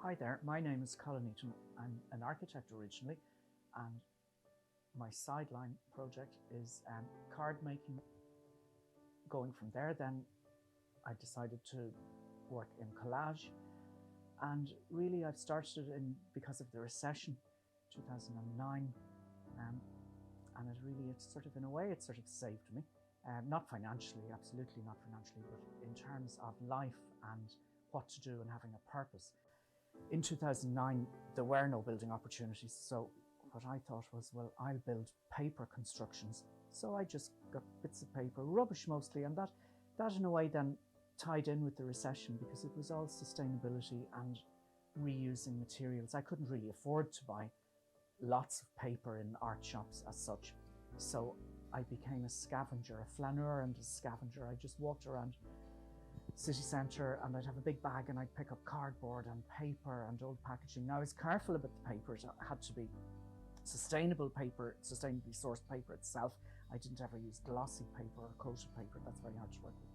Hi there, my name is Colin Eaton. I'm an architect originally, and my sideline project is card making. Going from there, then I decided to work in collage, and really I've started because of the recession, 2009, and it's sort of, in a way, it sort of saved me. Not financially, absolutely not financially, but in terms of life and what to do and having a purpose. In 2009, there were no building opportunities, so what I thought was, well, I'll build paper constructions. So I just got bits of paper, rubbish mostly, and that in a way then tied in with the recession, because it was all sustainability and reusing materials. I couldn't really afford to buy lots of paper in art shops as such. So I became a scavenger, a flaneur and a scavenger. I just walked around city centre and I'd have a big bag and I'd pick up cardboard and paper and old packaging. Now I was careful about the paper. It had to be sustainable paper, sustainably sourced paper itself. I didn't ever use glossy paper or coated paper. That's very hard to work with.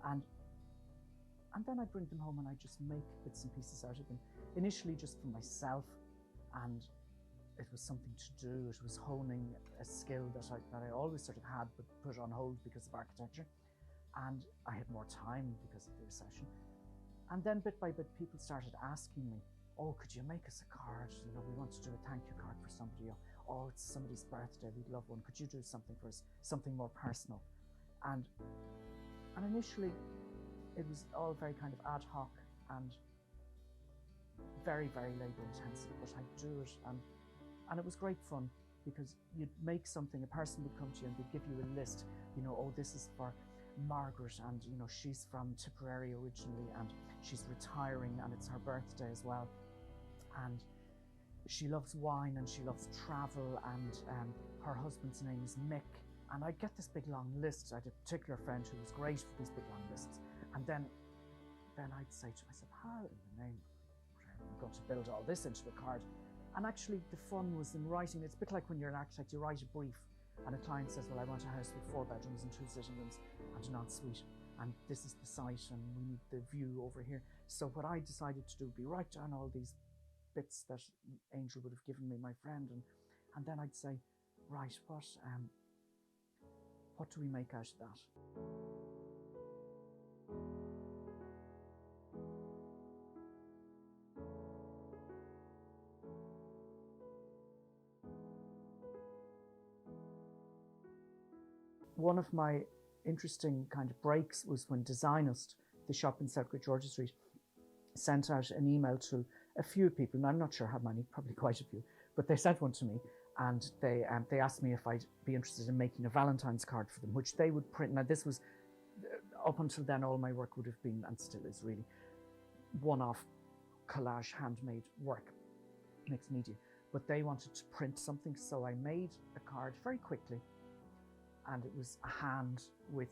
And then I'd bring them home and I'd just make bits and pieces out of them. Initially just for myself, and it was something to do. It was honing a skill that I always sort of had but put on hold because of architecture. And I had more time because of the recession. And then bit by bit, people started asking me, oh, could you make us a card? You know, we want to do a thank you card for somebody. Oh, it's somebody's birthday, we'd love one. Could you do something for us, something more personal? And initially, it was all very kind of ad hoc and very, very labour intensive, but I'd do it. And it was great fun, because you'd make something, a person would come to you and they'd give you a list, you know, oh, this is for Margaret, and you know, she's from Tipperary originally and she's retiring and it's her birthday as well, and she loves wine and she loves travel, and her husband's name is Mick. And I'd get this big long list. I had a particular friend who was great for these big long lists, and then I'd say to myself, how in the name am I going to build all this into a card? And actually the fun was in writing. It's a bit like when you're an architect, you write a brief and a client says, well, I want a house with 4 bedrooms and 2 sitting rooms and an ensuite, and this is the site and we need the view over here. So what I decided to do would be write down all these bits that Angel would have given me, my friend, and then I'd say, right, what do we make out of that? One of my interesting kind of breaks was when Designist, the shop in South Great George's Street, sent out an email to a few people, and I'm not sure how many, probably quite a few, but they sent one to me, and they asked me if I'd be interested in making a Valentine's card for them, which they would print. Now this was, up until then, all my work would have been, and still is really, one-off collage, handmade work, mixed media, but they wanted to print something, so I made a card very quickly. And it was a hand with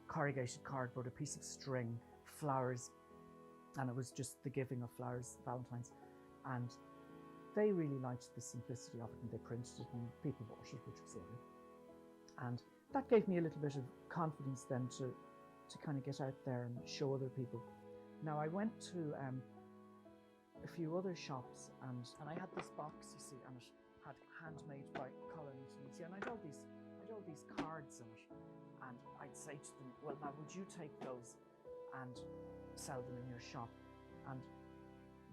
corrugated cardboard, a piece of string, flowers, and it was just the giving of flowers, Valentine's. And they really liked the simplicity of it, and they printed it and people bought it, which was lovely. And that gave me a little bit of confidence then to kind of get out there and show other people. Now I went to a few other shops, and I had this box, you see, and it had handmade by Colin Eaton, and I had all these cards in it, and I'd say to them, well, now would you take those and sell them in your shop? And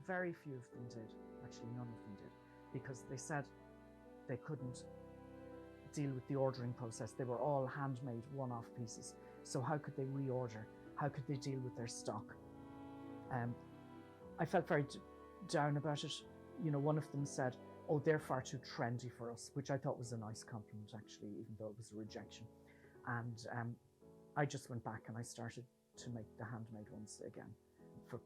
very few of them did, actually none of them did, because they said they couldn't deal with the ordering process. They were all handmade one-off pieces, so how could they reorder? How could they deal with their stock? I felt very down about it. You know, one of them said, oh, they're far too trendy for us, which I thought was a nice compliment, actually, even though it was a rejection. And I just went back and I started to make the handmade ones again.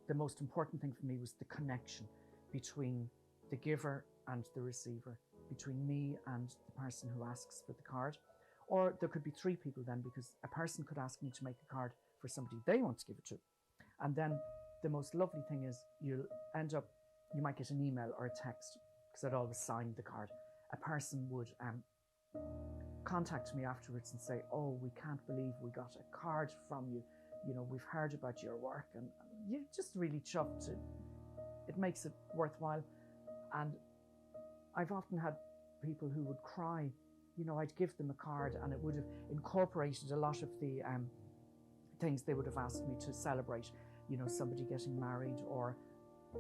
The most important thing for me was the connection between the giver and the receiver, between me and the person who asks for the card. Or there could be 3 people then, because a person could ask me to make a card for somebody they want to give it to. And then the most lovely thing is you might get an email or a text, because I'd always signed the card. A person would contact me afterwards and say, oh, we can't believe we got a card from you. You know, we've heard about your work, and you're just really chuffed it makes it worthwhile. And I've often had people who would cry. You know, I'd give them a card and it would have incorporated a lot of the things they would have asked me to celebrate. You know, somebody getting married, or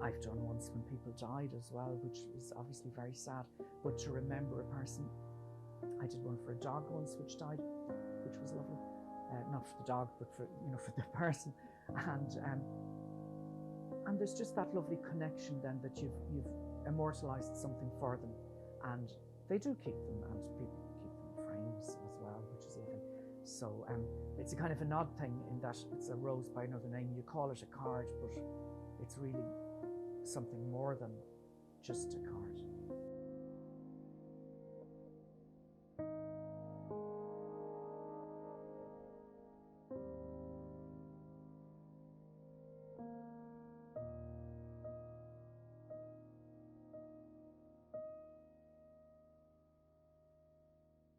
I've done once when people died as well, which was obviously very sad. But to remember a person, I did one for a dog once which died, which was lovely. Not for the dog, but for, you know, for the person. And there's just that lovely connection then that you've immortalized something for them, and they do keep them, and people keep them in frames as well, which is lovely. So it's a kind of an odd thing in that it's a rose by another name. You call it a card, but it's really something more than just a card.